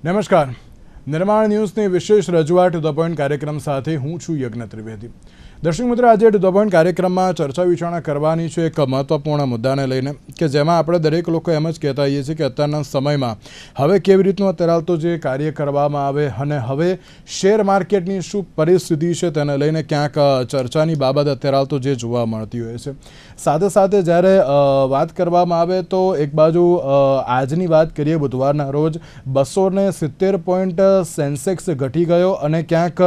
નમસ્કાર. નિર્માણ ન્યૂઝની વિશેષ રજૂઆત ટુ ધ પોઈન્ટ કાર્યક્રમ સાથે હું છું યજ્ઞ ત્રિવેદી. દર્શક મિત્રો, આજે ટુ ધ પોઈન્ટ કાર્યક્રમમાં ચર્ચા વિચારણા કરવાની છે એક મહત્વપૂર્ણ મુદ્દાને લઈને, કે જેમાં આપણે દરેક લોકો એમ જ કહેતા હોઈએ છીએ કે અત્યારના સમયમાં હવે કેવી રીતનું અત્યારે તો જે કાર્ય કરવામાં આવે અને હવે શેર માર્કેટની શું પરિસ્થિતિ છે તેને લઈને ક્યાંક ચર્ચાની બાબત અત્યારે તો જે જોવા મળતી હોય છે. સાથે સાથે જ્યારે વાત કરવામાં આવે તો એક બાજુ આજની વાત કરીએ, બુધવારના રોજ 270 પોઈન્ટ સેન્સેક્સ ઘટી ગયો અને ક્યાંક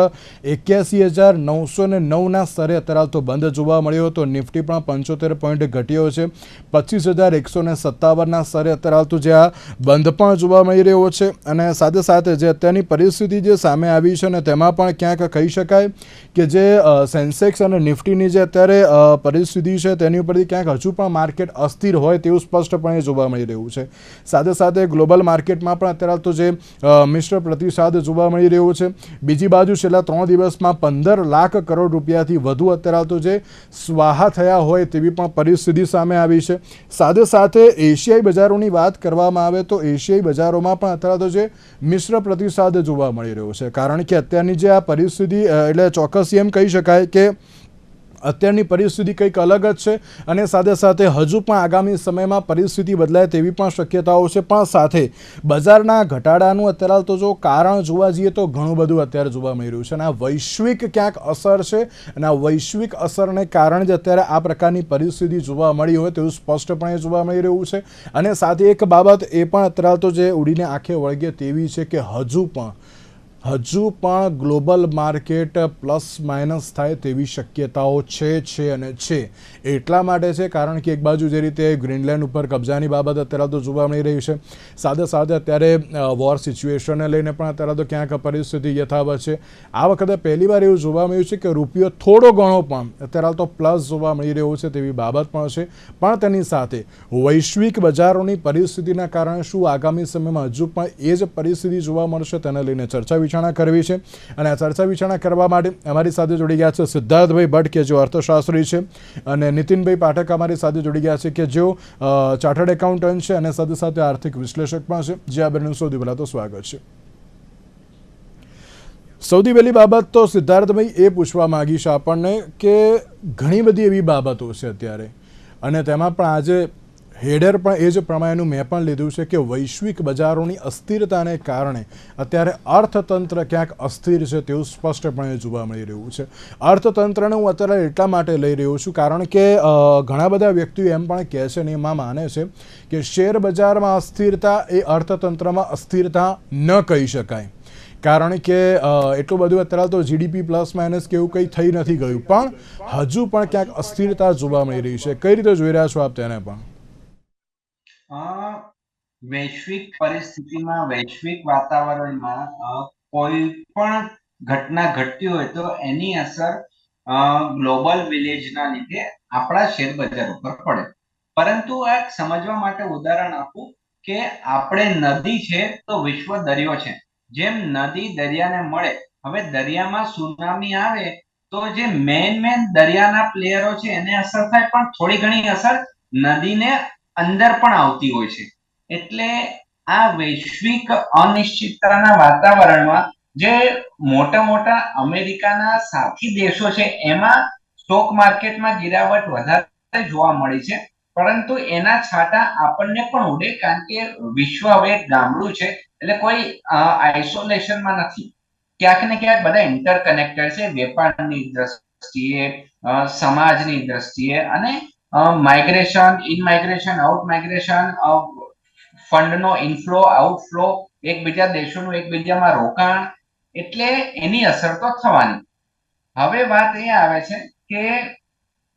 81,909ના સ્તરે અત્યારે તો બંધ જોવા મળ્યો હતો. નિફ્ટી પણ 75 પોઈન્ટ ઘટ્યો છે. 25,157ના સ્તરે અત્યારે તો જે આ બંધ પણ જોવા મળી રહ્યો છે. અને સાથે સાથે જે અત્યારની પરિસ્થિતિ જે સામે આવી છે ને તેમાં પણ ક્યાંક કહી શકાય કે જે સેન્સેક્સ અને નિફ્ટીની જે અત્યારે પરિસ્થિતિ છે તેની ઉપરથી ક્યાંક હજુ પણ માર્કેટ અસ્થિર હોય તેવું સ્પષ્ટપણે જોવા મળી રહ્યું છે. સાથે સાથે ગ્લોબલ માર્કેટમાં પણ અત્યારે તો જે મિશ્ર પ્રતિસાદ જોવા મળી રહ્યો છે. બીજી બાજુ છેલ્લા 3 દિવસમાં 15 લાખ કરોડ રૂપિયાથી વધુ અત્યારે તો જે સ્વાહા થયા હોય તેવી પણ પરિસ્થિતિ સામે આવી છે. સાથે સાથે એશિયાઈ બજારોની વાત કરવામાં આવે તો એશિયાઈ બજારોમાં પણ અત્યારે તો જે મિશ્ર પ્રતિસાદ જોવા મળી રહ્યો છે. કારણ કે અત્યારની જે આ પરિસ્થિતિ એટલે ચોક્કસ એમ કહી શકાય કે અત્યારની પરિસ્થિતિ કંઈક અલગ જ છે અને સાથે સાથે હજુ પણ આગામી સમયમાં પરિસ્થિતિ બદલાય તેવી પણ શક્યતાઓ છે. પણ સાથે બજારના ઘટાડાનું અત્યારે તો જો કારણ જોવા જઈએ તો ઘણું બધું અત્યારે જોવા મળી રહ્યું છે અને આ વૈશ્વિક ક્યાંક અસર છે અને આ વૈશ્વિક અસરને કારણે જ અત્યારે આ પ્રકારની પરિસ્થિતિ જોવા મળી હોય તેવું સ્પષ્ટપણે જોવા મળી રહ્યું છે. અને સાથે એક બાબત એ પણ અત્યારે તો જે ઉડીને આંખે વળગે તેવી છે કે હજુ પણ ગ્લોબલ માર્કેટ પ્લસ માઇનસ થાય તેવી શક્યતાઓ છે અને છે. એટલા માટે છે કારણ કે એક બાજુ જે રીતે ગ્રીનલેન્ડ ઉપર કબજાની બાબત અત્યારે તો જોવા મળી રહી છે. સાથે સાથે અત્યારે વોર સિચ્યુએશનને લઈને પણ અત્યારે તો ક્યાંક પરિસ્થિતિ યથાવત છે. આ વખતે પહેલીવાર એવું જોવા મળ્યું છે કે રૂપિયો થોડો ઘણો પણ અત્યારે તો પ્લસ જોવા મળી રહ્યો છે તેવી બાબત પણ છે. પણ તેની સાથે વૈશ્વિક બજારોની પરિસ્થિતિના કારણે શું આગામી સમયમાં હજુ પણ એ જ પરિસ્થિતિ જોવા મળશે તેને લઈને ચર્ચા કરવી છે. અને આ ચર્ચા વિચારણા કરવા માટે અમારી સાથે જોડી ગયા છે સિદ્ધાર્થભાઈ ભટ્ટ કે જેઓ અર્થશાસ્ત્રી છે અને નીતિનભાઈ પાઠક અમારી સાથે જોડી ગયા છે કે જેઓ ચાર્ટર્ડ એકાઉન્ટન્ટ છે અને સાથે સાથે આર્થિક વિશ્લેષક પણ છે. જે આ બંનેનું સૌથી પહેલાં તો સ્વાગત છે. સૌથી પહેલી બાબત તો સિદ્ધાર્થભાઈ એ પૂછવા માંગીશ આપણને કે ઘણી બધી એવી બાબતો છે અત્યારે અને તેમાં પણ આજે હેડર પણ એ જ પ્રમાણેનું મેં પણ લીધું છે કે વૈશ્વિક બજારોની અસ્થિરતાને કારણે અત્યારે અર્થતંત્ર ક્યાંક અસ્થિર છે તેવું સ્પષ્ટપણે જોવા મળી રહ્યું છે. અર્થતંત્રને હું અત્યારે એટલા માટે લઈ રહ્યો છું કારણ કે ઘણા બધા વ્યક્તિઓ એમ પણ કહે છે અને એમાં માને છે કે શેર બજારમાં અસ્થિરતા એ અર્થતંત્રમાં અસ્થિરતા ન કહી શકાય. કારણ કે એટલું બધું અત્યારે તો જીડીપી પ્લસ માઇનસ કે એવું કંઈ થઈ નથી ગયું, પણ હજુ પણ ક્યાંક અસ્થિરતા જોવા મળી રહી છે. કઈ રીતે જોઈ રહ્યા છો આપ તેને? પણ વૈશ્વિક પરિસ્થિતિમાં, વૈશ્વિક વાતાવરણમાં કોઈ પણ ઘટના ઘટતી હોય તો એની અસર ગ્લોબલ વિલેજના લીધે આપણા શેર બજાર ઉપર પડે. પરંતુ આ સમજવા માટે ઉદાહરણ આપું કે આપણે નદી છે તો વિશ્વ દરિયો છે. જેમ નદી દરિયાને મળે, હવે દરિયામાં સુનામી આવે તો જે મેન દરિયાના પ્લેયરો છે એને અસર થાય, પણ થોડી ઘણી અસર નદીને અંદર પણ આવતી હોય છે. એટલે આ વૈશ્વિક અનિશ્ચિતતાના વાતાવરણમાં જે મોટા અમેરિકાના સાથી દેશો છે એમાં સ્ટોક માર્કેટમાં ગિરાવટ વધારે જોવા મળી છે. પરંતુ એના છાંટા આપણને પણ ઉડે કારણ કે વિશ્વ હવે એક ગામડું છે, એટલે કોઈ આઇસોલેશનમાં નથી. ક્યાંક ને ક્યાંક બધા ઇન્ટરકનેક્ટેડ છે, વેપારની દ્રષ્ટિએ, સમાજની દ્રષ્ટિએ અને migration, in migration, out migration, ફંડનો ઇનફ્લો આઉટફ્લો, એકબીજા દેશોનું એકબીજામાં રોકાણ, એટલે એની અસર તો થવાની. હવે વાત એ આવે છે કે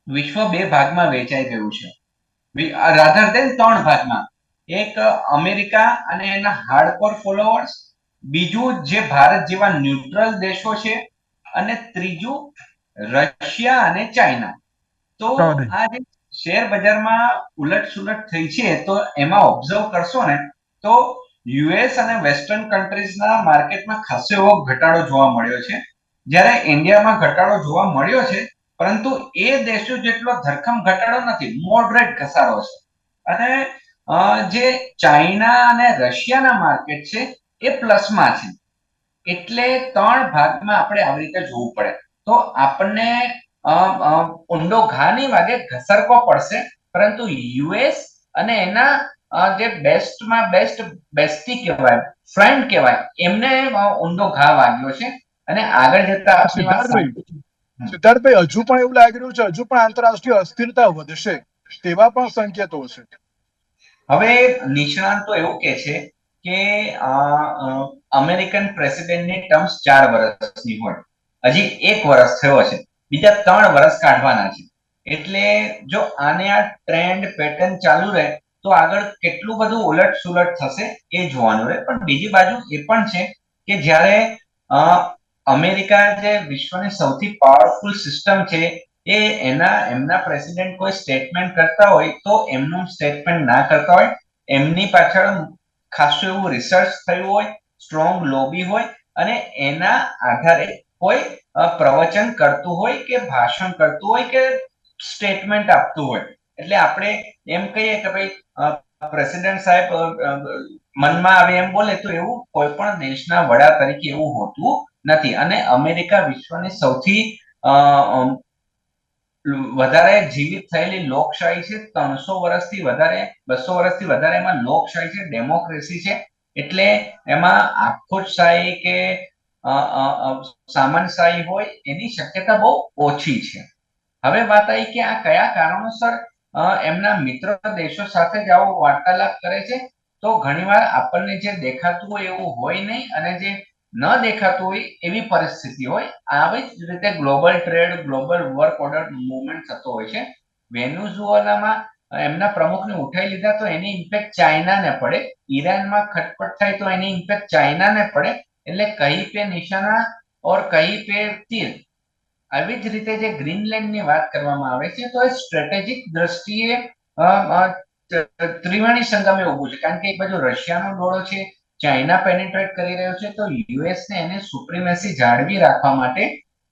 વિશ્વ 2 ભાગમાં વેચાઈ ગયું છે, રાધર દેન 3 ભાગમાં. એક અમેરિકા અને એના હાર્ડકોર ફોલોઅર્સ, બીજું જે ભારત જેવા ન્યુટ્રલ દેશો છે અને ત્રીજું રશિયા અને ચાઇના. તો આ જે શેર બજારમાં ઉલટસુલટ થઈ છે તો એમાં ઓબ્ઝર્વ કરશો ને તો યુએસ અને વેસ્ટર્ન કન્ટ્રીઝના માર્કેટમાં ખાસો એવો ઘટાડો જોવા મળ્યો છે, જ્યારે ઇન્ડિયામાં ઘટાડો જોવા મળ્યો છે પરંતુ એ દેશો જેટલો ધરખમ ઘટાડો નથી, મોડરેટ ઘસારો છે. અને જે ચાઇના અને રશિયાના માર્કેટ છે એ પ્લસમાં છે. એટલે 3 ભાગમાં આપણે આવી રીતે જોવું પડે તો આપણને ઊંડો ઘા નહીં વાગે, ઘસરકો પડશે, પરંતુ યુએસ અને એના જે બેસ્ટમાં બેસ્ટ બેસ્ટી કહેવાય, ફ્રેન્ડ કહેવાય, એમને ઊંડો ઘા વાગ્યો છે અને આગળ જતા આપણી વાત સિદ્ધાર્થભાઈ, હજુ પણ એવું લાગી રહ્યું છે હજુ પણ આંતરરાષ્ટ્રીય અસ્થિરતા વધશે તેવા પણ સંકેતો છે. હવે નિષ્ણાંતો એવું કે છે કે અમેરિકન પ્રેસિડેન્ટની ટર્મ્સ 4 વર્ષની હોય, હજી 1 વર્ષ થયો છે, બીજા 3 વર્ષ કાઢવાના છે. એટલે જો આને આ ટ્રેન્ડ પેટર્ન ચાલુ રહે તો આગળ કેટલું બધું ઉલટ સુલટ થશે એ જોવાનું રહે. પણ બીજી બાજુ એ પણ છે કે જ્યારે અમેરિકા જે વિશ્વની સૌથી પાવરફુલ સિસ્ટમ છે એ એમના પ્રેસિડેન્ટ કોઈ સ્ટેટમેન્ટ કરતા હોય તો એમનું સ્ટેટમેન્ટ ના કરતા હોય, એમની પાછળ ખાસું એવું રિસર્ચ થયું હોય, સ્ટ્રોંગ લોબી હોય અને એના આધારે કોઈ પ્રવચન કરતું હોય કે ભાષણ કરતું હોય કે સ્ટેટમેન્ટ આપતું હોય. એટલે આપણે એમ કહીએ કે ભાઈ પ્રેસિડેન્ટ સાહેબ મનમાં આવે એમ બોલે તો એવું કોઈ પણ દેશના વડા તરીકે એવું હોતું નથી. અને અમેરિકા વિશ્વની સૌથી વધારે જીવિત થયેલી લોકશાહી છે. 300 વર્ષથી વધારે, 200 વર્ષથી વધારે એમાં લોકશાહી છે, ડેમોક્રેસી છે. એટલે એમાં આખોશાહી કે સામનશાહી હોય એની શક્યતા બહુ ઓછી છે. હવે વાત આવી કે આ કયા કારણોસર એમના મિત્ર દેશો સાથે જ આવો વાર્તાલાપ કરે છે. તો ઘણીવાર આપણને જે દેખાતું હોય એવું હોય નહીં અને જે ન દેખાતું હોય એવી પરિસ્થિતિ હોય. આવી જ રીતે global trade, global work order movement થતો હોય છે. વેનેઝુએલામાં એમના પ્રમુખને ઉઠાઈ લીધા તો એની ઇમ્પેક્ટ ચાઇનાને પડે, ઈરાનમાં ખટપટ થાય તો એની ઇમ્પેક્ટ ચાઇનાને પડે. એટલે કહી પે નિશાના ઓર કહી પે તીર. આવી જ રીતે જે ગ્રીનલેન્ડની વાત કરવામાં આવે છે તો એ સ્ટ્રેટેજિક દ્રષ્ટિએ ત્રિવેણી સંગમે ઊભું છે. કારણ કે એક બાજુ રશિયાનો ડોળો છે, ચાઇના પેનિટ્રેટ કરી રહ્યો છે, તો યુએસને એને સુપ્રીમેસી જાળવી રાખવા માટે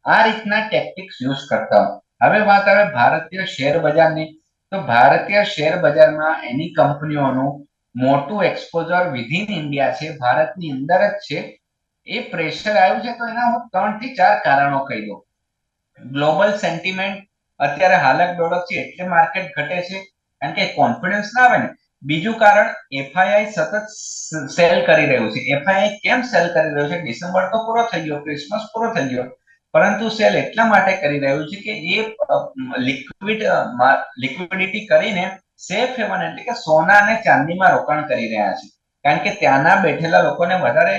આ રીતના ટેક્ટિક્સ યુઝ કરતા હોય. હવે વાત આવે ભારતીય શેર બજારની, તો ભારતીય શેર બજારમાં એની કંપનીઓનું મોટું એક્સપોઝર વિધિન ઇન્ડિયા છે, ભારતની અંદર જ છે. એ પ્રેશર આવ્યું છે તો એના હું 3 થી 4 કારણો કહી દઉં. ગ્લોબલ સેન્ટિમેન્ટ અત્યારે હાલક ડોલક છે એટલે માર્કેટ ઘટે છે, કારણ કે કોન્ફિડન્સ ના આવે ને. બીજું કારણ, એફઆઈઆઈ સતત સેલ કરી રહ્યું છે. એફઆઈઆઈ કેમ સેલ કરી રહ્યું છે? ડિસેમ્બર તો પૂરો થઈ ગયો, ક્રિસમસ પૂરો થઈ ગયો, પરંતુ સેલ એટલા માટે કરી રહ્યું છે કે એ લિક્વિડિટી કરીને સેફ હેવન એટલે કે સોના અને ચાંદીમાં રોકાણ કરી રહ્યા છે. કારણ કે ત્યાંના બેઠેલા લોકોને વધારે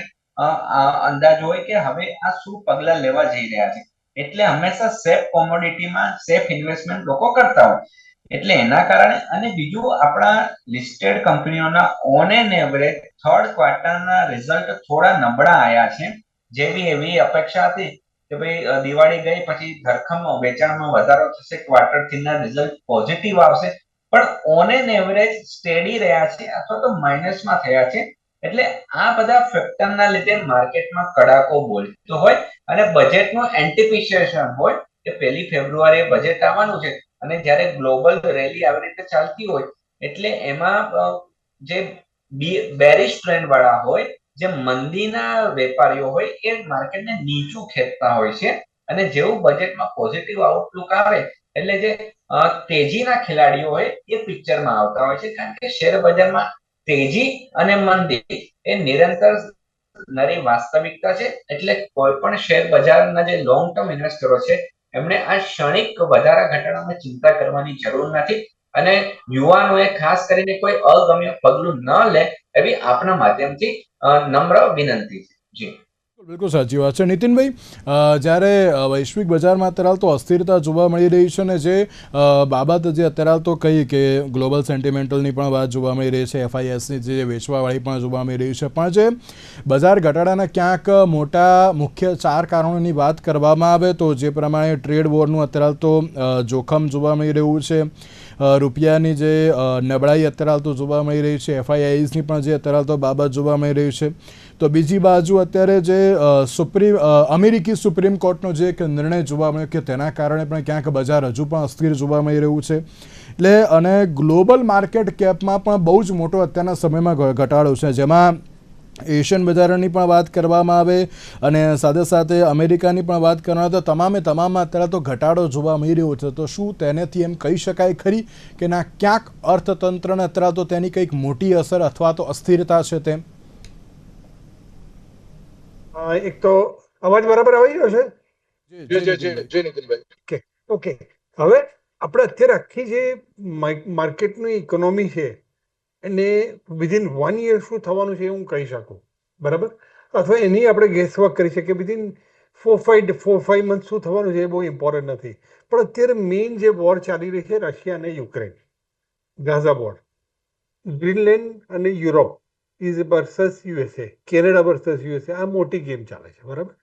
અંદાજ હોય કે હવે આ શું પગલા લેવા જઈ રહ્યા છે. એટલે હંમેશા સેફ કોમોડિટીમાં સેફ ઇન્વેસ્ટમેન્ટ લોકો કરતા હોય. એટલે એના કારણે. અને બીજું, આપણા લિસ્ટેડ કંપનીઓના ઓન એન એવરેજ થર્ડ ક્વાર્ટરના રિઝલ્ટ થોડા નબળા આવ્યા છે. જેવી એવી અપેક્ષા હતી કે ભાઈ દિવાળી ગઈ પછી ધરખમ વેચાણમાં વધારો થશે, ક્વાર્ટર 3 ના રિઝલ્ટ પોઝિટિવ આવશે, પણ ઓન એન એવરેજ સ્ટેડી રહ્યા છે અથવા તો માઇનસમાં થયા છે. એટલે આ બધા ફેક્ટરના લીધે માર્કેટમાં કડાકો બોલતો હોય અને બજેટનું એન્ટિસિપેશન હોય કે 1 ફેબ્રુઆરીએ બજેટ આવવાનું છે. અને જ્યારે ગ્લોબલ રેલી આવી રીતે ચાલતી હોય એટલે એમાં જે બેરિશ ટ્રેન્ડ વાળા હોય, જે મંદીના વેપારીઓ હોય, એ માર્કેટને નીચું ખેંચતા હોય છે. અને જેવું બજેટમાં પોઝિટિવ આઉટલુક આવે એટલે જે તેજીના ખેલાડીઓ હોય એ પિક્ચરમાં આવતા હોય છે. કારણ કે શેર બજારમાં તેજી અને મંદી એ નિરંતર નરી વાસ્તવિકતા છે. એટલે કોઈ પણ શેર બજારના જે લોંગ ટર્મ ઇન્વેસ્ટરો છે એમણે આ ક્ષણિક વધારા ઘટાડામાં ચિંતા કરવાની જરૂર નથી. અને યુવાનોએ ખાસ કરીને કોઈ અગમ્ય પગલું ન લે એવી આપણા માધ્યમથી નમ્ર વિનંતી છે. જી બિલકુલ સાચી વાત છે નીતિનભાઈ. જ્યારે વૈશ્વિક બજારમાં અત્યારે હાલ તો અસ્થિરતા જોવા મળી રહી છે ને જે બાબત જે અત્યારે હાલ તો કહી કે ગ્લોબલ સેન્ટિમેન્ટલની પણ વાત જોવા મળી રહી છે, એફઆઈએસની જે વેચવાવાળી પણ જોવા મળી રહી છે, પણ જે બજાર ઘટાડાના ક્યાંક મોટા મુખ્ય 4 કારણોની વાત કરવામાં આવે તો જે પ્રમાણે ટ્રેડ વોરનું અત્યારે હાલ તો જોખમ જોવા મળી રહ્યું છે, રૂપિયાની જે નબળાઈ અત્યારે હાલ તો જોવા મળી રહી છે, એફઆઈઆઈસની પણ જે અત્યારે હાલ તો બાબત જોવા મળી રહી છે. તો બીજી બાજુ અત્યારે જે અમેરિકી સુપ્રીમ કોર્ટનો જે એક નિર્ણય જોવા મળ્યો કે તેના કારણે પણ ક્યાંક બજાર હજુ પણ અસ્થિર જોવા મળી રહ્યું છે. એટલે અને ગ્લોબલ માર્કેટ કેપમાં પણ બહુ જ મોટો અત્યારના સમયમાં ઘટાડો છે, જેમાં એશિયન બજારોની પણ વાત કરવામાં આવે અને સાથે સાથે અમેરિકાની પણ વાત કરવામાં આવે તો તમામમાં અત્યારે તો ઘટાડો જોવા મળી રહ્યો છે. તો શું તેનેથી એમ કહી શકાય ખરી કે ના ક્યાંક અર્થતંત્રને અત્યારે તો તેની કંઈક મોટી અસર અથવા તો અસ્થિરતા છે તેમ? એક તો અવાજ બરાબર આવી રહ્યો છે? જી નીતિનભાઈ. Okay okay. હવે આપણે અત્યારે આખી જે માર્કેટની ઇકોનોમી છે એને વિધિન 1 year શું થવાનું છે એ હું કહી શકું, બરાબર? અથવા એની આપણે ગેસવર્ક કરી શકીએ વિધિન 4-5 મંથ શું થવાનું છે એ બહુ ઇમ્પોર્ટન્ટ નથી. પણ અત્યારે મેઇન જે વોર ચાલી રહી છે રશિયા અને યુક્રેન, ગાઝા વોર, ગ્રીનલેન્ડ અને Europe is versus USA, Canada versus USA, આ મોટી ગેમ ચાલે છે, બરાબર?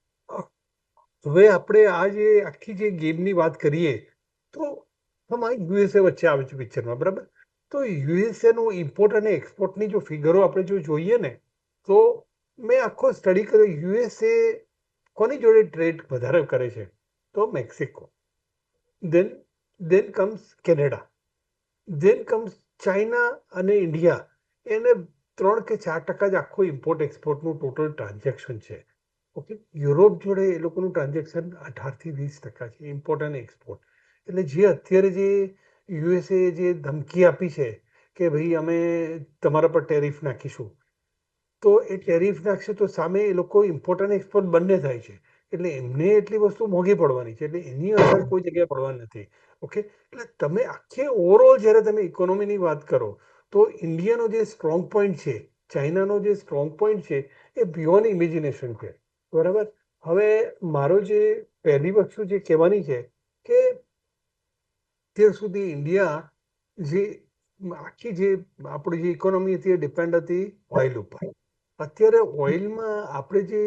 હવે આપણે આ જે આખી જે ગેમની વાત કરીએ તો યુએસએ વચ્ચે આવે છે પિક્ચરમાં, બરાબર? તો યુએસએનું ઇમ્પોર્ટ અને એક્સપોર્ટની જો ફિગરો આપણે જો જોઈએ ને તો મેં આખો સ્ટડી કર્યો. યુએસએ કોની જોડે ટ્રેડ વધારે કરે છે? તો મેક્સિકો, દેન કમ્સ કેનેડા, દેન કમ્સ ચાઇના અને ઇન્ડિયા. એને 3 કે 4% જ આખું ઇમ્પોર્ટ એક્સપોર્ટનું ટોટલ ટ્રાન્ઝેક્શન છે. ઓકે, યુરોપ જોડે એ લોકોનું ટ્રાન્ઝેક્શન 18-20% છે ઇમ્પોર્ટ અને એક્સપોર્ટ. એટલે જે અત્યારે જે યુએસએ જે ધમકી આપી છે કે ભાઈ અમે તમારા પર ટેરિફ નાખીશું, તો એ ટેરિફ નાખશે તો સામે એ લોકો ઇમ્પોર્ટ અને એક્સપોર્ટ બંને થાય છે. એટલે એમને એટલી વસ્તુ મોંઘી પડવાની છે, એટલે એની અસર કોઈ જગ્યાએ પડવાની નથી. ઓકે, એટલે તમે આખે ઓવરઓલ જ્યારે તમે ઇકોનોમીની વાત કરો તો ઇન્ડિયાનો જે સ્ટ્રોંગ પોઈન્ટ છે, ચાઇનાનો જે સ્ટ્રોંગ પોઈન્ટ છે એ બિયોન્ડ ઇમેજિનેશન છે, બરાબર? હવે મારો જે પહેલી વસ્તુ જે કહેવાની છે કે અત્યાર સુધી ઇન્ડિયા જે આખી જે આપણી જે ઇકોનોમી હતી એ ડિપેન્ડ હતી ઓઇલ ઉપર. અત્યારે ઓઇલમાં આપણે જે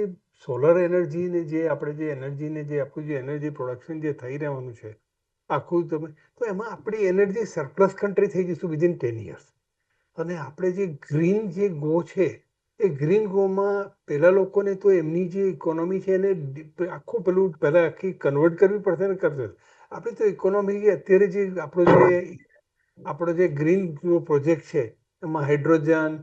સોલર એનર્જી ને જે આપણે જે એનર્જીને જે આપણું જે એનર્જી પ્રોડક્શન જે થઈ રહેવાનું છે આખું તમે, તો એમાં આપણી એનર્જી સરપ્લસ કન્ટ્રી થઈ જઈશું વિધિન 10 years. અને આપણે જે ગ્રીન જે ગો છે એ ગ્રીન ગોમાં પેલા લોકોને તો એમની જે ઇકોનોમી છે એને આખું પેલું પહેલા આખી કન્વર્ટ કરવી પડશે ને કરશે. આપણી તો ઇકોનોમી અત્યારે જે આપણો જે ગ્રીન પ્રોજેક્ટ છે એમાં હાઇડ્રોજન,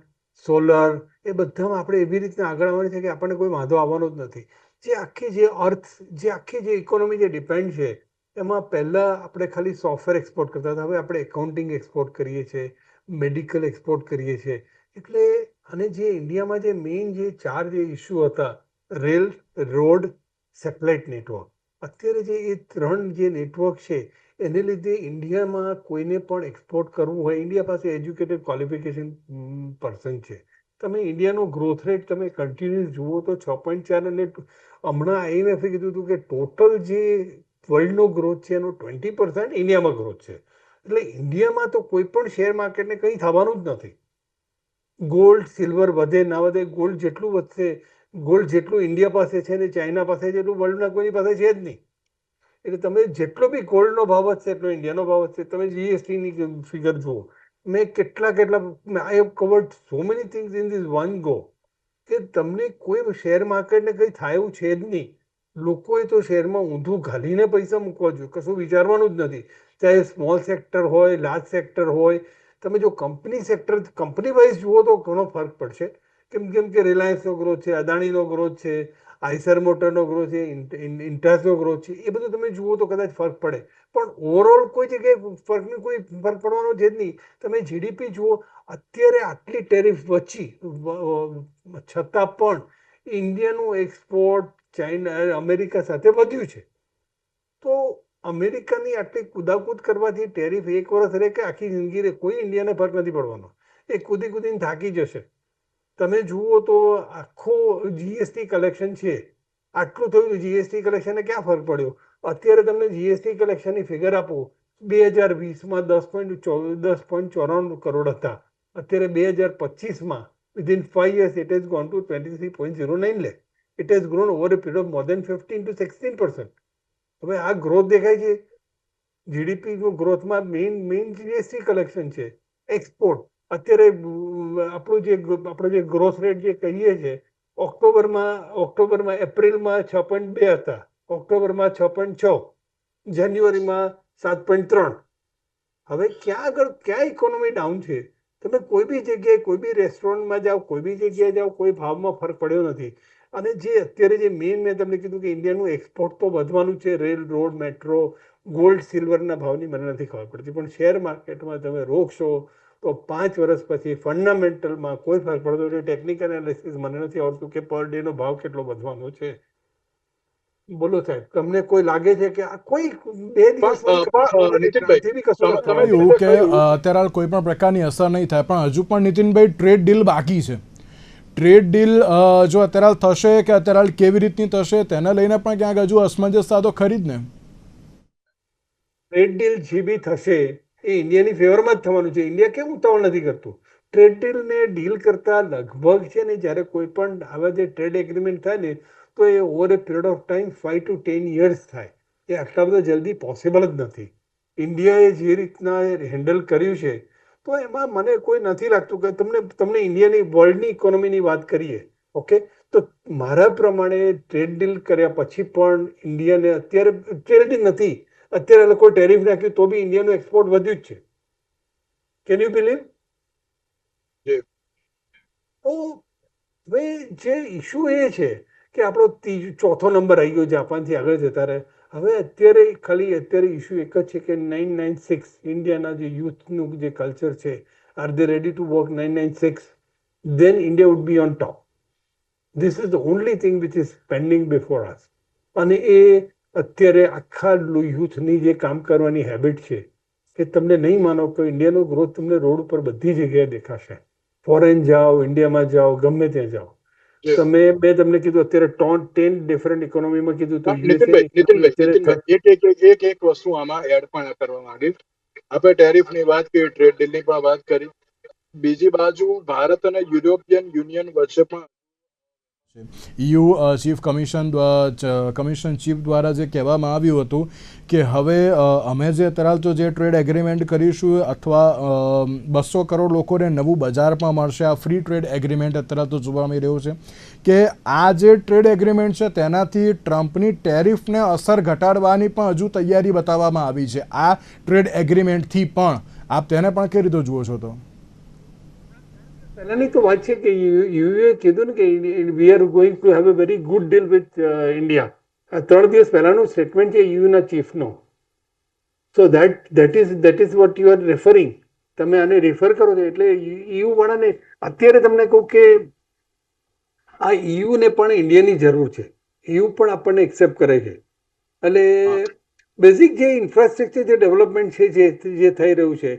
સોલર, એ બધામાં આપણે એવી રીતના આગળ આવવાની છે કે આપણને કોઈ વાંધો આવવાનો જ નથી. જે આખી જે અર્થ જે આખી જે ઇકોનોમી જે ડિપેન્ડ છે એમાં પહેલાં આપણે ખાલી સોફ્ટવેર એક્સપોર્ટ કરતા હતા, હવે આપણે એકાઉન્ટિંગ એક્સપોર્ટ કરીએ છીએ, મેડિકલ એક્સપોર્ટ કરીએ છીએ. એટલે અને જે ઇન્ડિયામાં જે મેઇન જે 4 જે ઇસ્યુ હતા, રેલ, રોડ, સેટેલાઇટ નેટવર્ક, અત્યારે જે એ 3 જે નેટવર્ક છે એને લીધે ઇન્ડિયામાં કોઈને પણ એક્સપોર્ટ કરવું હોય, ઇન્ડિયા પાસે એજ્યુકેટેડ ક્વોલિફિકેશન પર્સન છે. તમે ઇન્ડિયાનો ગ્રોથ રેટ તમે કન્ટિન્યુઅસ જુઓ તો 6.4, અને હમણાં આઈએમએફે કીધું હતું કે ટોટલ જે વર્લ્ડનો ગ્રોથ છે એનો 20% ઇન્ડિયામાં ગ્રોથ છે. એટલે ઇન્ડિયામાં તો કોઈ પણ શેર માર્કેટને કંઈ થવાનું જ નથી. ગોલ્ડ સિલ્વર વધે ના વધે, ગોલ્ડ જેટલું વધશે, ગોલ્ડ જેટલું ઇન્ડિયા પાસે છે ને ચાઇના પાસે છે એટલું વર્લ્ડના કોઈની પાસે છે જ નહીં. એટલે તમે જેટલો બી ગોલ્ડનો ભાવ વધશે એટલો ઇન્ડિયાનો ભાવ વધશે. તમે જીએસટીની ફિગર જુઓ, મેં કેટલા I have covered so many things in this one go કે તમને કોઈ શેર માર્કેટને કંઈ થાય એવું છે જ નહીં. લોકોએ તો શેરમાં ઊંધું ઘાલીને પૈસા મૂકવા જોઈએ, કશું વિચારવાનું જ નથી. ચાહે સ્મોલ સેક્ટર હોય, લાર્જ સેક્ટર હોય. તમે જો કંપની વાઇઝ જુઓ તો ઘણો ફરક પડશે. કેમ કે રિલાયન્સનો ગ્રોથ છે, અદાણીનો ગ્રોથ છે, આઈસર મોટરનો ગ્રોથ છે, ઇન્ટાસનો ગ્રોથ છે, એ બધું તમે જુઓ તો કદાચ ફરક પડે. પણ ઓવરઓલ કોઈ જગ્યાએ કોઈ ફરક પડવાનો છે જ નહીં. તમે જીડીપી જુઓ, અત્યારે આટલી ટેરિફ વચ્ચે છતાં પણ ઇન્ડિયાનું એક્સપોર્ટ ચાઇના અમેરિકા સાથે વધ્યું છે. તો અમેરિકાની આટલી કુદાકૂદ કરવાથી ટેરિફ 1 વર્ષ રહે કે આખી જિંદગી રહે, કોઈ ઇન્ડિયાને ફરક નથી પડવાનો. એ કૂદીને થાકી જશે. તમે જુઓ તો આખો જીએસટી કલેક્શન છે, આટલું થયું, જીએસટી કલેક્શનને ક્યાં ફરક પડ્યો? અત્યારે તમને જીએસટી કલેક્શનની ફિગર આપું, 2020માં 10.94 કરોડ હતા, અત્યારે 2025માં within 5 years it has gone to 23.09 lakh. It has grown over a period of more than 15-16%. હવે આ ગ્રોથ દેખાય છે. જીડીપી ગ્રોથમાં મેઇન જીએસટી કલેક્શન છે. એક્સપોર્ટ અત્યારે આપણો જે ગ્રોથ રેટ જે કહીએ છીએ, ઓક્ટોબરમાં એપ્રિલમાં 6.2 હતા, ઓક્ટોબરમાં 6.6, જાન્યુઆરીમાં 7.3. હવે ક્યાં ઇકોનોમી ડાઉન છે? તમે કોઈ બી જગ્યાએ કોઈ બી રેસ્ટોરન્ટમાં જાઓ, કોઈ બી જગ્યાએ જાઓ, કોઈ ભાવમાં ફરક પડ્યો નથી. અને જે અત્યારે જે મેં તમને કીધું કે ઇન્ડિયાનું એક્સપોર્ટ તો વધવાનું છે, રેલ, રોડ, મેટ્રો, ગોલ્ડ, સિલ્વરના ભાવની મને નથી ખબર પડતી, પણ શેર માર્કેટમાં તમે રોકશો તો 5 વર્ષ પછી ફંડામેન્ટલમાં કોઈ ફરક પડતો નથી. ટેકનિકલ એનાલિસિસ મને નથી આવડતું કે પર ડે નો ભાવ કેટલો વધવાનો છે. બોલો સાહેબ, તમને કોઈ લાગે છે કે આ કોઈ 2 દિવસમાં નીતિનભાઈ, ક્રાંતિ બી કશું નથી તમે થવાનું? એવું કે અત્યારે હાલ કોઈ પણ પ્રકારની અસર નહીં થાય, પણ હજુ પણ નીતિનભાઈ ટ્રેડ ડીલ બાકી છે. ટ્રેડ ડીલ જો અત્યારે હાલ થશે કે અત્યારે હાલ કેવી રીતની થશે તેને લઈને પણ ક્યાંક હજુ અસમંજસતા તો ખરી જ ને. ટ્રેડ ડીલ જે બી થશે એ ઇન્ડિયાની ફેવરમાં જ થવાનું છે. ઇન્ડિયા કેમ ઉતાવળ નથી કરતું? ટ્રેડ ડીલ ને ડીલ કરતા લગભગ છે ને, જ્યારે કોઈ પણ આવા જે ટ્રેડ એગ્રીમેન્ટ થાય ને, તો એ over a period of time 5 to 10 years થાય. એ આટલા બધા જલ્દી પોસિબલ જ નથી. ઇન્ડિયાએ જે રીતના હેન્ડલ કર્યું છે, તો એમાં મને કોઈ નથી લાગતું કે તમને ઇન્ડિયાની વર્લ્ડની ઇકોનોમીની વાત કરીએ, ઓકે, તો મારા પ્રમાણે ટ્રેડ ડીલ કર્યા પછી પણ ઇન્ડિયાને અત્યારે ટ્રેડ ડીલ નથી, અત્યારે લોકો ટેરિફ નાખ્યું તો બી ઇન્ડિયાનું એક્સપોર્ટ વધ્યું જ છે. Can you believe? જી. તો ભાઈ જે ઇશ્યુ એ છે કે આપણો ચોથો નંબર આવી ગયો જાપાનથી આગળ જતા રહે. હવે અત્યારે ઇશ્યુ એક જ છે કે 996 ઇન્ડિયાના જે યુથનું જે કલ્ચર છે, R they ready to work 996? then India would be on top. This is the only thing which is pending before us. અને એ અત્યારે આખા યુથની જે કામ કરવાની હેબિટ છે, કે તમને નહીં માનો કે ઇન્ડિયાનો ગ્રોથ તમને રોડ ઉપર બધી જગ્યાએ દેખાશે. ફોરેન જાઓ, ઇન્ડિયામાં જાઓ, ગમે ત્યાં જાઓ. મેં તમને કીધું અત્યારે 10 ડિફરન્ટ ઇકોનોમીમાં કીધું તો નીતિનભાઈ, એક વસ્તુ આમાં એડ પણ કરવા માંગીશ. આપણે ટેરિફની વાત કરી, ટ્રેડ ડીલની પણ વાત કરી. બીજી બાજુ ભારત અને યુરોપિયન યુનિયન વચ્ચે પણ EU ચીફ કમિશન ચીફ દ્વારા જે કહેવામાં આવ્યું હતું કે હવે અમે જે અત્યારે તો જે ટ્રેડ એગ્રીમેન્ટ કરીશું અથવા 200 કરોડ લોકોને નવું બજાર પણ મળશે. આ ફ્રી ટ્રેડ એગ્રીમેન્ટ અત્યારે તો જોવા મળી રહ્યું છે કે આ જે ટ્રેડ એગ્રીમેન્ટ છે તેનાથી ટ્રમ્પની ટેરિફને અસર ઘટાડવાની પણ હજુ તૈયારી બતાવવામાં આવી છે. આ ટ્રેડ એગ્રીમેન્ટથી પણ આપ તેને પણ કઈ રીતે જુઓ છો? તો પહેલાની તો વાત છે કે યુએ કીધું ને કે we are going to have a very good deal with India. આ 3 દિવસ પહેલાનું સ્ટેટમેન્ટ છે યુના ચીફનો. So that is what you are referring. તમે આને રિફર કરો છો એટલે EU વાળાને અત્યારે તમને કહું કે આ EUને પણ ઇન્ડિયાની જરૂર છે. EU પણ આપણને એક્સેપ્ટ કરે છે. એટલે બેઝિક જે ઇન્ફ્રાસ્ટ્રક્ચર જે ડેવલપમેન્ટ છે જે થઈ રહ્યું છે,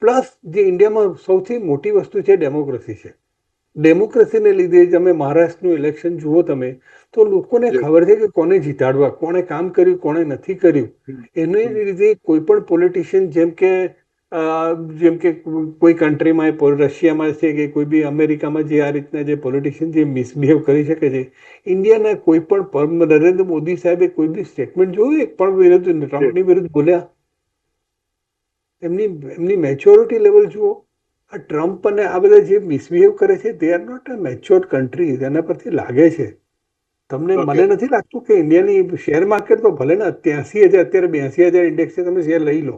પ્લસ જે ઇન્ડિયામાં સૌથી મોટી વસ્તુ છે ડેમોક્રેસી છે. ડેમોક્રેસીને લીધે તમે મહારાષ્ટ્રનું ઇલેક્શન જુઓ તમે, તો લોકોને ખબર છે કે કોને જીતાડવા, કોણે કામ કર્યું, કોણે નથી કર્યું. એને લીધે કોઈ પણ પોલિટિશિયન જેમ કે કોઈ કન્ટ્રીમાં, રશિયામાં છે કે કોઈ બી અમેરિકામાં જે આ રીતના જે પોલિટિશિયન જે મિસબિહેવ કરી શકે છે, ઇન્ડિયાના કોઈ પણ નરેન્દ્ર મોદી સાહેબે કોઈ બી સ્ટેટમેન્ટ જોયું એક પણ વિરુદ્ધ ટ્રમ્પની વિરુદ્ધ બોલ્યા? એમની મેચ્યોરિટી લેવલ જુઓ. આ ટ્રમ્પ અને આ બધા જે મિસબિહેવ કરે છે, they are not a matured country. એના પરથી લાગે છે. મને નથી લાગતું કે ઇન્ડિયાની શેર માર્કેટ તો ભલે ને 83,000 અત્યારે 82,000 ઇન્ડેક્સ છે, તમે શેર લઈ લો,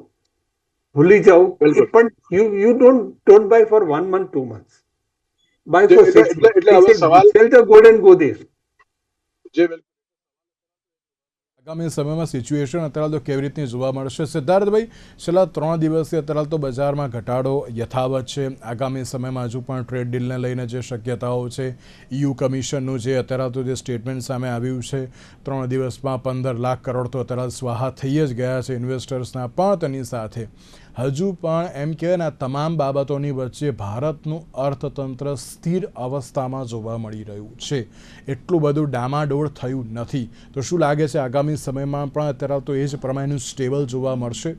ભૂલી જાઓ, પણ you don't buy for 1 month 2 months, buy for 6 months. એટલે હવે સવાલ sell the gold and go there. આગામી સમયમાં સિચ્યુએશન અત્યારે તો કેવી રીતની જોવા મળશે? સિદ્ધાર્થભાઈ, છેલ્લા 3 દિવસથી અત્યારે તો બજારમાં ઘટાડો યથાવત છે. આગામી સમયમાં હજુ પણ ટ્રેડ ડીલને લઈને જે શક્યતાઓ છે, EU કમિશનનું જે અત્યારે તો જે સ્ટેટમેન્ટ સામે આવ્યું છે, 3 દિવસમાં 15 લાખ કરોડ તો અત્યારે સ્વાહા થઈ જ ગયા છે ઇન્વેસ્ટર્સના. પણ તેની સાથે હજુ પણ એમ કહેવાય ને, તમામ બાબતોની વચ્ચે ભારતનું અર્થતંત્ર સ્થિર અવસ્થામાં જોવા મળી રહ્યું છે. એટલું બધું ડામાડોળ થયું નથી. તો શું લાગે છે આગામી સમયમાં પણ અત્યારે તો એ જ પ્રમાણેનું સ્ટેબલ જોવા મળશે?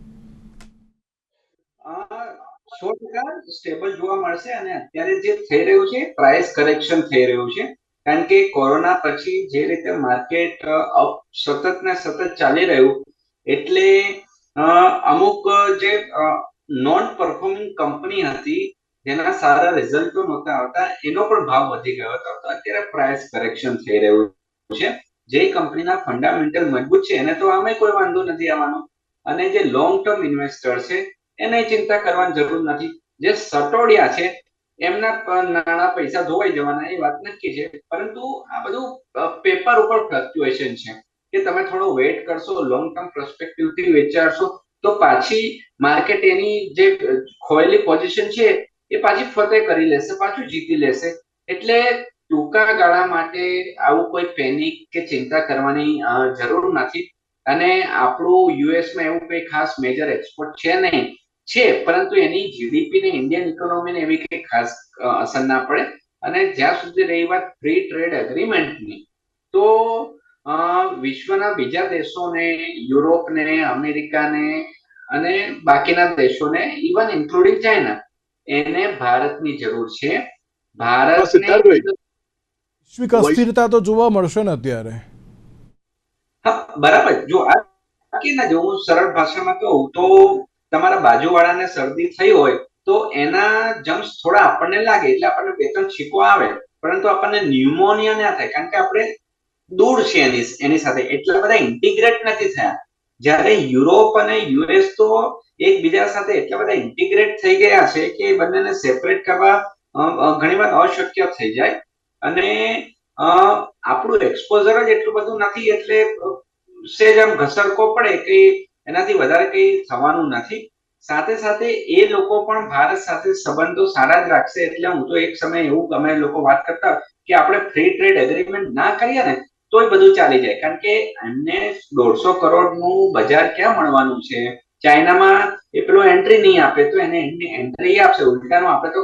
100% સ્ટેબલ જોવા મળશે. અને અત્યારે જે થઈ રહ્યું છે પ્રાઇસ કરેક્શન થઈ રહ્યું છે, કારણ કે કોરોના પછી જે રીતે માર્કેટ સતત ને સતત ચાલી રહ્યું, એટલે અમુક જે નોન પરફોર્મિંગ કંપની હતી જેના સારા રિઝલ્ટો નહોતા આવતા, એનો પણ ભાવ વધી ગયો હતો. તો અત્યારે પ્રાઇસ કરેક્શન થઈ રહ્યું છે. જે કંપનીના ફંડામેન્ટલ મજબૂત છે એને તો આમે કોઈ વાંધો નથી આવવાનો, અને જે લોંગ ટર્મ ઇન્વેસ્ટર છે એને ચિંતા કરવાની જરૂર નથી. જે સટોડિયા છે એમના નાણાં પૈસા ધોવાઈ જવાના એ વાત નક્કી છે. પરંતુ આ બધું પેપર ઉપર ફ્લક્ચ્યુએશન છે કે તમે થોડો વેઇટ કરશો, લોંગ ટર્મ પર્સપેક્ટિવ થી વિચારશો તો પાછી માર્કેટ એની જે ખોયેલી પોઝિશન છે એ પાછી ફતેહ કરી લેશે, પાછું જીતી લેશે. એટલે ટૂંકા ગાળા માટે આવું કોઈ પેનિક કે ચિંતા કરવાની જરૂર નથી. અને આપણું યુએસમાં એવું કઈ ખાસ મેજર એક્સપોર્ટ છે નહીં, છે પરંતુ એની જીડીપી ને ઇન્ડિયન ઇકોનોમીને એવી કઈ ખાસ અસર ના પડે. અને જ્યાં સુધી રહી વાત ફ્રી ટ્રેડ એગ્રીમેન્ટની, તો વિશ્વના બીજા દેશોને, યુરોપને, અમેરિકાને અને બાકીના દેશોને, ઇવન ઇન્ક્લુડિંગ ચાઇના, એને ભારતની જરૂર છે. ભારતને સિદ્ધાર્થભાઈ, વૈશ્વિક અસ્થિરતા તો જોવા મળશે ને અત્યારે. હા બરાબર. જો આ કે ના જો હું સરળ ભાષામાં કહું તો તમારા બાજુવાળાને શરદી થઈ હોય તો એના જમ્સ થોડા આપણને લાગે એટલે આપણને 2-3 છીકો આવે, પરંતુ આપણને ન્યુમોનિયા ના થાય કારણ કે આપણે દૂર છે એની સાથે, એટલા બધા ઇન્ટિગ્રેટ નથી થયા. જ્યારે યુરોપ અને યુએસ તો એકબીજા સાથે એટલા બધા ઇન્ટિગ્રેટ થઈ ગયા છે કે બંનેને સેપરેટ કરવા ઘણીવાર અશક્ય થઈ જાય. અને આપણું એક્સપોઝર જ એટલું બધું નથી એટલે સેજ આમ ઘસરકો પડે કે એનાથી વધારે કઈ થવાનું નથી. સાથે સાથે એ લોકો પણ ભારત સાથે સંબંધો સારા જ રાખશે. એટલે હું તો એક સમય એવું અમે લોકો વાત કરતા કે આપણે ફ્રી ટ્રેડ એગ્રીમેન્ટ ના કરીએ ને તોય બધું ચાલી જાય, કારણ કે એમને 150 કરોડનું બજાર ક્યાં મળવાનું છે. ચાઇનામાં એ પેલો એન્ટ્રી નહીં આપે તો એને એન્ટ્રી આપશે. ઉલટાનું આપણે તો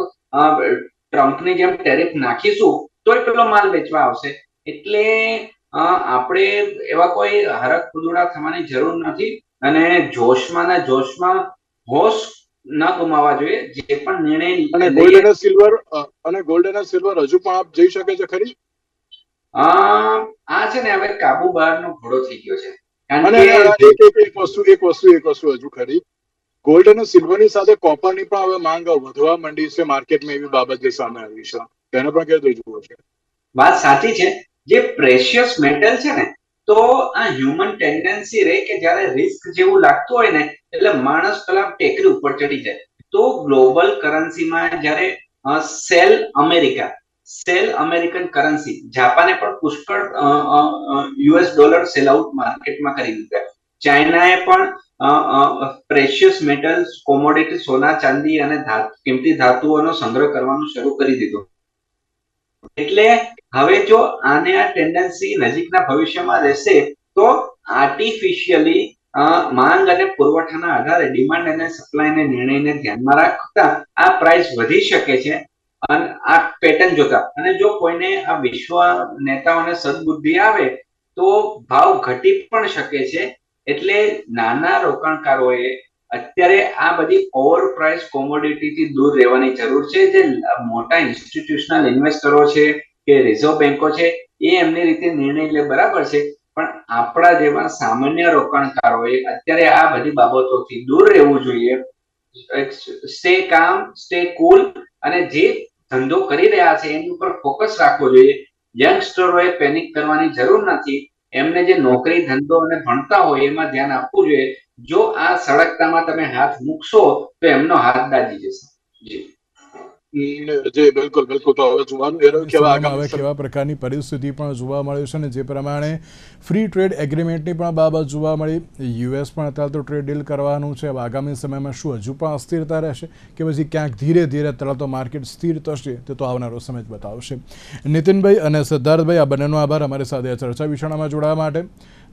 ટ્રમ્પની જેમ ટેરિફ નાખીશું તોય પેલો માલ વેચવા આવશે. એટલે આપણે એવા કોઈ હરખ ફુદુડા થવાની જરૂર નથી. અને જોશમાં હોશ ન ગુમાવવા જોઈએ. જે પણ નિર્ણય અને ગોલ્ડ અને સિલ્વર હજુ પણ આપ જઈ શકે છે ખરી? આ છે ને હવે કાબુ બહારનો ઘોડો થઈ ગયો છે. અને એક વસ્તુ હજુ ખરી, ગોલ્ડ અને સિલ્વરની સાથે કોપરની પણ હવે માંગ વધવા માંડી છે માર્કેટમાં, એવી બાબત જે સામે આવી છે, તેને પણ કેવી રીતે જુઓ છે? વાત સાચી છે. જે પ્રેશિયસ મેટલ છે ને, તો આ હ્યુમન ટેન્ડન્સી રહે કે જ્યારે રિસ્ક જેવું લાગતું હોય ને એટલે માણસ પેલા ટેકરી ઉપર ચડી જાય. તો ગ્લોબલ કરન્સીમાં જ્યારે સેલ અમેરિકન કરન્સી, જાપાને પણ પુષ્કળ યુએસ ડોલર સેલ આઉટ માર્કેટમાં કરી દીધા. ચાઇનાએ પણ પ્રેશિયસ મેટલ્સ, કોમોડિટી, સોના ચાંદી અને કિંમતી ધાતુઓનો સંગ્રહ કરવાનું શરૂ કરી દીધું. એટલે હવે જો આને આ ટેન્ડન્સી નજીકના ભવિષ્યમાં રહેશે તો આર્ટિફિશિયલી માંગ અને પુરવઠાના આધારે ડિમાન્ડ અને સપ્લાયના નિર્ણયને ધ્યાનમાં રાખતા આ પ્રાઇસ વધી શકે છે. અને આ પેટર્ન જોતા, અને જો કોઈને આ વિશ્વ નેતાઓને સદબુદ્ધિ આવે તો ભાવ ઘટી પણ શકે છે. એટલે નાના રોકાણકારોએ અત્યારે આ બધી ઓવર પ્રાઇસ કોમોડિટીથી દૂર રહેવાની જરૂર છે. જે મોટા ઇન્સ્ટિટ્યુશનલ ઇન્વેસ્ટરો છે કે રિઝર્વ બેન્કો છે એ એમની રીતે નિર્ણય લે બરાબર છે, પણ આપણા જેવા સામાન્ય રોકાણકારોએ અત્યારે આ બધી બાબતોથી દૂર રહેવું જોઈએ. સ્ટે કામ, સ્ટે કુલ, અને જે ધંધો કરી રહ્યા છે એની ઉપર ફોકસ રાખવો જોઈએ. યંગસ્ટરોએ પેનિક કરવાની જરૂર નથી. એમને જે નોકરી, ધંધો અને ભણતા હોય એમાં ધ્યાન આપવું જોઈએ. જો આ સળગતામાં તમે હાથ મૂકશો તો એમનો હાથ દાજી જશે. જી બિલકુલ. તો હવે જોવાનું એ રહ્યું કે હવે કેવા પ્રકારની પરિસ્થિતિ પણ જોવા મળી છે, ને જે પ્રમાણે ફ્રી ટ્રેડ એગ્રીમેન્ટની પણ બાબત જોવા મળી. યુએસ પણ અત્યારે તો ટ્રેડ ડીલ કરવાનું છે. આગામી સમયમાં શું હજુ પણ અસ્થિરતા રહેશે કે પછી ક્યાંક ધીરે ધીરે અત્યારે તો માર્કેટ સ્થિર થશે, તે તો આવનારો સમય જ બતાવશે. નીતિનભાઈ અને સિદ્ધાર્થભાઈ, આ બંનેનો આભાર અમારી સાથે ચર્ચા વિચારણામાં જોડાવા માટે.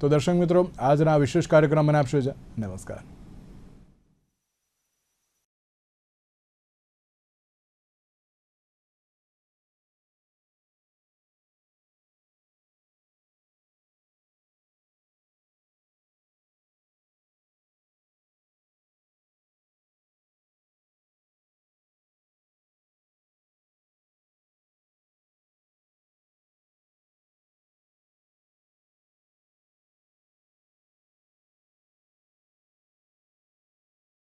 તો દર્શક મિત્રો, આજના વિશેષ કાર્યક્રમ મને આપશો. નમસ્કાર.